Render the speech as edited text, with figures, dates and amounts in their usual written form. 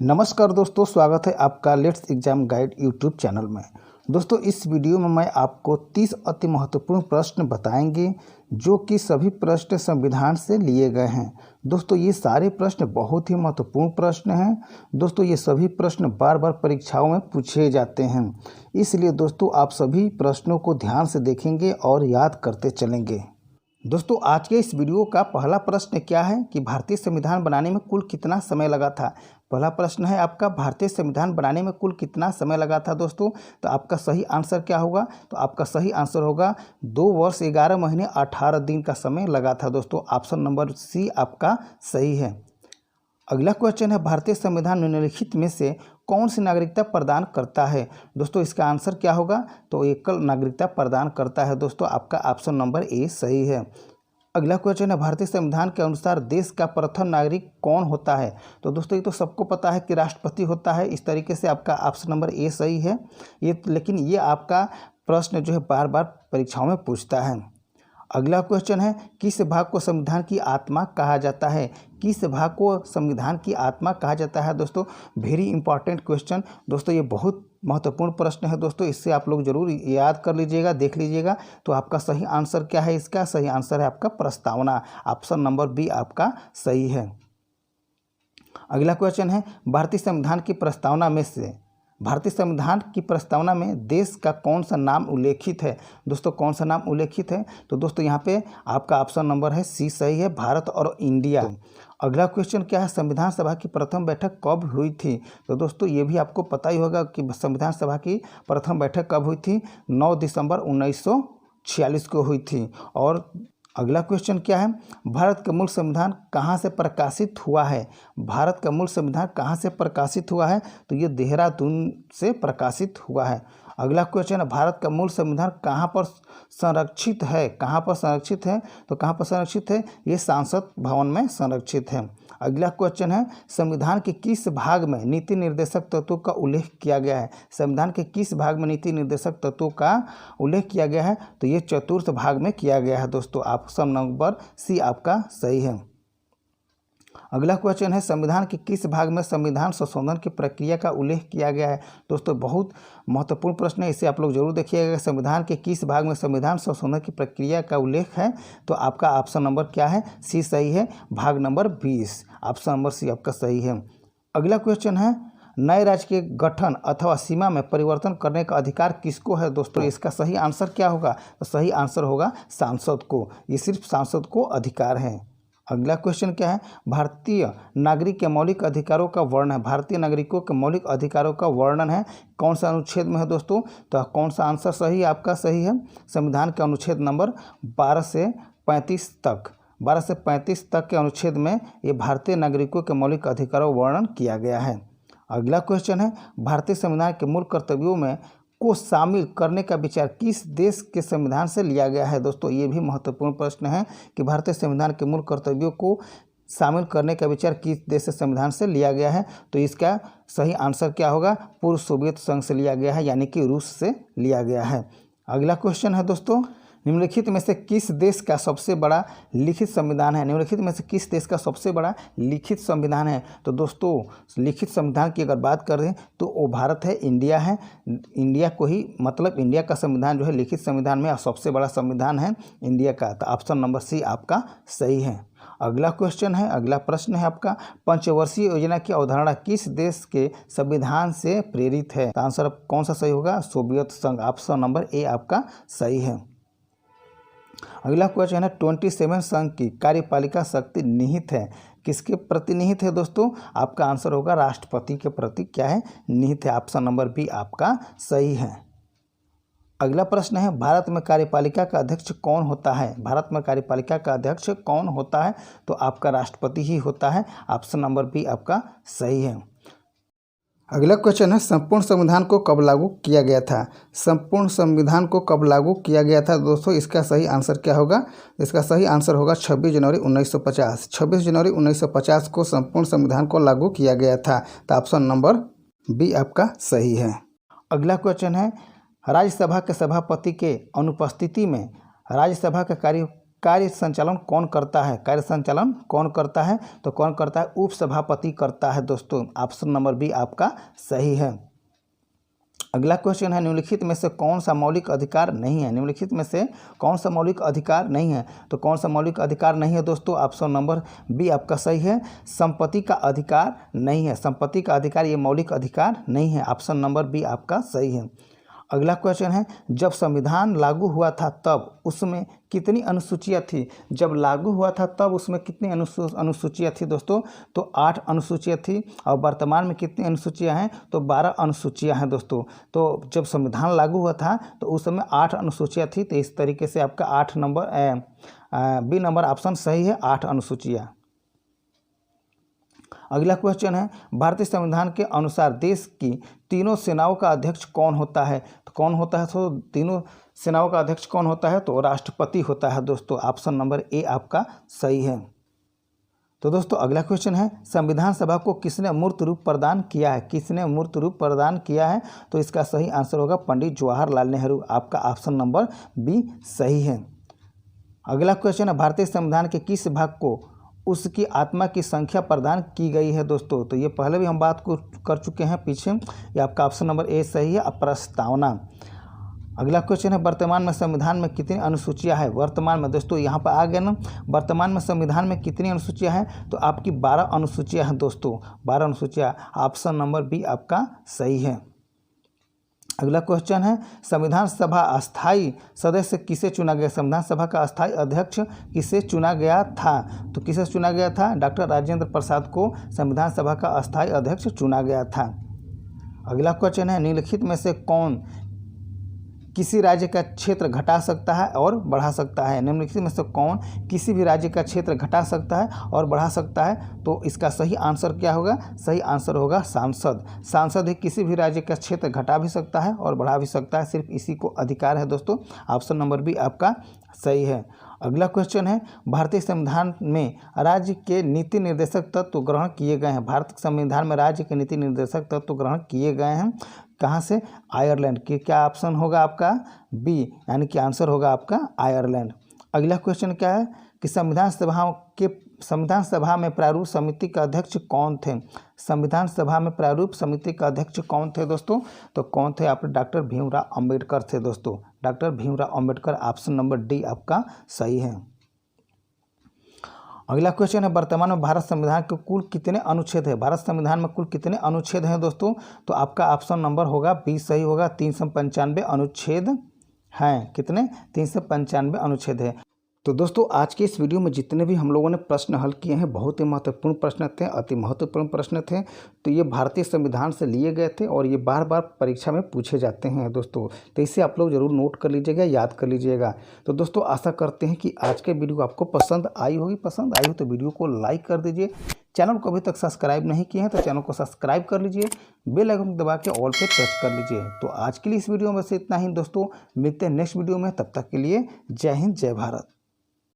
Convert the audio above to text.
नमस्कार दोस्तों, स्वागत है आपका let's exam guide YouTube channel में। दोस्तों, इस वीडियो में मैं आपको 30 अति महत्वपूर्ण प्रश्न बताएंगे जो कि सभी प्रश्न संविधान से लिए गए हैं। दोस्तों, ये सारे प्रश्न बहुत ही महत्वपूर्ण प्रश्न हैं। दोस्तों, ये सभी प्रश्न बार बार परीक्षाओं में पूछे जाते हैं, इसलिए दोस्तों आप सभी प्रश्नों को ध्यान से देखेंगे और याद करते चलेंगे। दोस्तों, आज के इस वीडियो का पहला प्रश्न क्या है कि भारतीय संविधान बनाने में कुल कितना समय लगा था। पहला प्रश्न है आपका, भारतीय संविधान बनाने में कुल कितना समय लगा था। दोस्तों, तो आपका सही आंसर क्या होगा? तो आपका सही आंसर होगा 2 वर्ष 11 महीने 18 दिन का समय लगा था। दोस्तों, ऑप्शन नंबर सी आपका सही है। अगला क्वेश्चन है, भारतीय संविधान निम्नलिखित में से कौन सी नागरिकता प्रदान करता है। दोस्तों, इसका आंसर क्या होगा? तो एकल नागरिकता प्रदान करता है। दोस्तों, आपका ऑप्शन नंबर ए सही है। अगला क्वेश्चन है, भारतीय संविधान के अनुसार देश का प्रथम नागरिक कौन होता है। तो दोस्तों, ये तो सबको पता है कि राष्ट्रपति होता है। इस तरीके से आपका ऑप्शन नंबर ए सही है। लेकिन ये आपका प्रश्न जो है बार बार परीक्षाओं में पूछता है। अगला क्वेश्चन है, किस भाग को संविधान की आत्मा कहा जाता है। किस भाग को संविधान की आत्मा कहा जाता है। दोस्तों, वेरी इंपॉर्टेंट क्वेश्चन। दोस्तों, ये बहुत महत्वपूर्ण प्रश्न है। दोस्तों, इससे आप लोग जरूर याद कर लीजिएगा, देख लीजिएगा। तो आपका सही आंसर क्या है? इसका सही आंसर है आपका प्रस्तावना। ऑप्शन नंबर बी आपका सही है। अगला क्वेश्चन है, भारतीय संविधान की प्रस्तावना में देश का कौन सा नाम उल्लेखित है। दोस्तों, कौन सा नाम उल्लेखित है? तो दोस्तों, यहाँ पे आपका ऑप्शन नंबर है सी सही है, भारत और इंडिया। अगला क्वेश्चन क्या है, संविधान सभा की प्रथम बैठक कब हुई थी। तो दोस्तों, ये भी आपको पता ही होगा कि संविधान सभा की प्रथम बैठक कब हुई थी। 9 दिसंबर 1946 को हुई थी। और अगला क्वेश्चन क्या है, भारत का मूल संविधान कहाँ से प्रकाशित हुआ है। भारत का मूल संविधान कहाँ से प्रकाशित हुआ है? तो ये देहरादून से प्रकाशित हुआ है। अगला क्वेश्चन है, भारत का मूल संविधान कहाँ पर संरक्षित है। कहाँ पर संरक्षित है? तो कहाँ पर संरक्षित है? ये संसद भवन में संरक्षित है। अगला क्वेश्चन है, संविधान के किस भाग में नीति निर्देशक तत्वों का उल्लेख किया गया है। संविधान के किस भाग में नीति निर्देशक तत्वों का उल्लेख किया गया है? तो ये चतुर्थ भाग में किया गया है। दोस्तों, ऑप्शन नंबर सी आपका सही है। अगला क्वेश्चन है, संविधान के किस भाग में संविधान संशोधन की प्रक्रिया का उल्लेख किया गया है। दोस्तों, बहुत महत्वपूर्ण प्रश्न है, इसे आप लोग जरूर देखिएगा। संविधान के किस भाग में संविधान संशोधन की प्रक्रिया का उल्लेख है। तो आपका ऑप्शन नंबर क्या है? सी सही है, भाग नंबर 20। ऑप्शन नंबर सी आपका सही है। अगला क्वेश्चन है, नए राज्य के गठन अथवा सीमा में परिवर्तन करने का अधिकार किसको है। दोस्तों, इसका सही आंसर क्या होगा? तो सही आंसर होगा सांसद को। ये सिर्फ सांसद को अधिकार है। अगला क्वेश्चन क्या है, भारतीय नागरिक के मौलिक अधिकारों का वर्णन है। भारतीय नागरिकों के मौलिक अधिकारों का वर्णन है कौन सा अनुच्छेद में है। दोस्तों, तो कौन सा आंसर सही आपका सही है? संविधान के अनुच्छेद नंबर 12 से 35 तक 12 से 35 तक के अनुच्छेद में ये भारतीय नागरिकों के मौलिक अधिकारों का वर्णन किया गया है। अगला क्वेश्चन है, भारतीय संविधान के मूल कर्तव्यों में को शामिल करने का विचार किस देश के संविधान से लिया गया है। दोस्तों, ये भी महत्वपूर्ण प्रश्न है कि भारतीय संविधान के मूल कर्तव्यों को शामिल करने का विचार किस देश से संविधान से लिया गया है। तो इसका सही आंसर क्या होगा? पूर्व सोवियत संघ से लिया गया है, यानी कि रूस से लिया गया है। अगला क्वेश्चन है, दोस्तों, निम्नलिखित में से किस देश का सबसे बड़ा लिखित संविधान है। निम्नलिखित में से किस देश का सबसे बड़ा लिखित संविधान है। तो दोस्तों, लिखित संविधान की अगर बात करें तो वो भारत है, इंडिया है। इंडिया को ही मतलब इंडिया का संविधान जो है लिखित संविधान में सबसे बड़ा संविधान है इंडिया का। तो ऑप्शन नंबर सी आपका सही है। अगला क्वेश्चन है, अगला प्रश्न है आपका, पंचवर्षीय योजना की अवधारणा किस देश के संविधान से प्रेरित है। तो आंसर कौन सा सही होगा? सोवियत संघ। ऑप्शन नंबर ए आपका सही है। अगला क्वेश्चन है, 27 संघ की कार्यपालिका शक्ति निहित है किसके प्रति निहित है। दोस्तों, आपका आंसर होगा राष्ट्रपति के प्रति क्या है? निहित है। ऑप्शन नंबर बी आपका सही है। अगला प्रश्न है, भारत में कार्यपालिका का अध्यक्ष कौन होता है। भारत में कार्यपालिका का अध्यक्ष कौन होता है? तो आपका राष्ट्रपति ही होता है। ऑप्शन नंबर बी आपका सही है। अगला क्वेश्चन है, संपूर्ण संविधान को कब लागू किया गया था। संपूर्ण संविधान को कब लागू किया गया था। दोस्तों, इसका सही आंसर क्या होगा? इसका सही आंसर होगा 26 जनवरी 1950। 26 जनवरी 1950 को संपूर्ण संविधान को लागू किया गया था। तो ऑप्शन नंबर बी आपका सही है। अगला क्वेश्चन है, राज्यसभा के सभापति के अनुपस्थिति में राज्यसभा का कार्य कार्य संचालन कौन करता है? कार्य संचालन कौन करता है? तो कौन करता है? उपसभापति करता है दोस्तों। ऑप्शन नंबर बी आपका सही है। अगला क्वेश्चन है, निम्नलिखित में से कौन सा मौलिक अधिकार नहीं है? निम्नलिखित में से कौन सा मौलिक अधिकार नहीं है? तो कौन सा मौलिक अधिकार नहीं है दोस्तों? ऑप्शन नंबर बी आपका सही है। संपत्ति का अधिकार नहीं है। संपत्ति का अधिकार ये मौलिक अधिकार नहीं है। ऑप्शन नंबर बी आपका सही है। अगला क्वेश्चन है, जब संविधान लागू हुआ था तब उसमें कितनी अनुसूचियाँ थी? जब लागू हुआ था तब उसमें कितनी अनुसूचियाँ थी दोस्तों? तो 8 अनुसूचियाँ थी। और वर्तमान में कितनी अनुसूचियाँ हैं? तो 12 अनुसूचियाँ हैं दोस्तों। तो जब संविधान लागू हुआ था तो उस समय 8 अनुसूचियाँ थी। तो इस तरीके से आपका 8 नंबर बी नंबर ऑप्शन सही है, 8 अनुसूचियाँ। अगला क्वेश्चन है, भारतीय संविधान के अनुसार देश की तीनों सेनाओं का अध्यक्ष कौन होता है? तो कौन होता है? तो तीनों सेनाओं का अध्यक्ष कौन होता है? तो राष्ट्रपति होता है दोस्तों। ऑप्शन नंबर ए आपका सही है। तो दोस्तों अगला क्वेश्चन है, संविधान सभा को किसने मूर्त रूप प्रदान किया है? किसने मूर्त रूप प्रदान किया है? तो इसका सही आंसर होगा पंडित जवाहरलाल नेहरू। आपका ऑप्शन नंबर बी सही है। अगला क्वेश्चन है, भारतीय संविधान के किस भाग को उसकी आत्मा की संख्या प्रदान की गई है दोस्तों? तो ये पहले भी हम बात को कर चुके हैं पीछे। ये आपका ऑप्शन नंबर ए सही है, प्रस्तावना। अगला क्वेश्चन है, वर्तमान में संविधान में कितनी अनुसूचियां हैं? वर्तमान में दोस्तों यहाँ पर आ गया ना, वर्तमान में संविधान में कितनी अनुसूचियां हैं? तो आपकी 12 अनुसूचियां हैं दोस्तों, 12 अनुसूचियां। ऑप्शन नंबर बी आपका सही है। अगला क्वेश्चन है, संविधान सभा अस्थायी सदस्य किसे चुना गया? संविधान सभा का अस्थायी अध्यक्ष किसे चुना गया था? तो किसे चुना गया था? डॉक्टर राजेंद्र प्रसाद को संविधान सभा का अस्थायी अध्यक्ष चुना गया था। अगला क्वेश्चन है, निम्नलिखित में से कौन किसी राज्य का क्षेत्र घटा सकता है और बढ़ा सकता है? निम्नलिखित में से कौन किसी भी राज्य का क्षेत्र घटा सकता है और बढ़ा सकता है? तो इसका सही आंसर क्या होगा? सही आंसर होगा सांसद। सांसद ही किसी भी राज्य का क्षेत्र घटा भी सकता है और बढ़ा भी सकता है, सिर्फ इसी को अधिकार है दोस्तों। ऑप्शन नंबर बी आपका सही है। अगला क्वेश्चन है, भारतीय संविधान में राज्य के नीति निर्देशक तत्व ग्रहण किए गए हैं। भारतीय संविधान में राज्य के नीति निर्देशक तत्व ग्रहण किए गए हैं कहाँ से? आयरलैंड के। क्या ऑप्शन होगा आपका? बी, यानी कि आंसर होगा आपका आयरलैंड। अगला क्वेश्चन क्या है कि संविधान सभा में प्रारूप समिति का अध्यक्ष कौन थे? संविधान सभा में प्रारूप समिति का अध्यक्ष कौन थे दोस्तों? तो कौन थे? आप डॉक्टर भीमराव अंबेडकर थे दोस्तों। Doctor Bhimrao Ambedkar. Option number D आपका सही है। अगला क्वेश्चन है, वर्तमान में भारत संविधान के कुल कितने अनुच्छेद है? भारत संविधान में कुल कितने अनुच्छेद हैं दोस्तों? तो आपका ऑप्शन नंबर होगा बी सही होगा, 395 अनुच्छेद हैं। कितने? 395 अनुच्छेद है। तो दोस्तों आज के इस वीडियो में जितने भी हम लोगों ने प्रश्न हल किए हैं, बहुत ही महत्वपूर्ण प्रश्न थे, अति महत्वपूर्ण प्रश्न थे। तो ये भारतीय संविधान से लिए गए थे और ये बार बार परीक्षा में पूछे जाते हैं दोस्तों। तो इसे आप लोग ज़रूर नोट कर लीजिएगा, याद कर लीजिएगा। तो दोस्तों आशा करते हैं कि आज के वीडियो आपको पसंद आई होगी। पसंद आई हो तो वीडियो को लाइक कर दीजिए। चैनल को अभी तक सब्सक्राइब नहीं किए हैं तो चैनल को सब्सक्राइब कर लीजिए, बेल आइकन दबा के ऑल पे प्रेस कर लीजिए। तो आज के लिए इस वीडियो में से इतना ही दोस्तों, मिलते हैं नेक्स्ट वीडियो में। तब तक के लिए जय हिंद, जय भारत।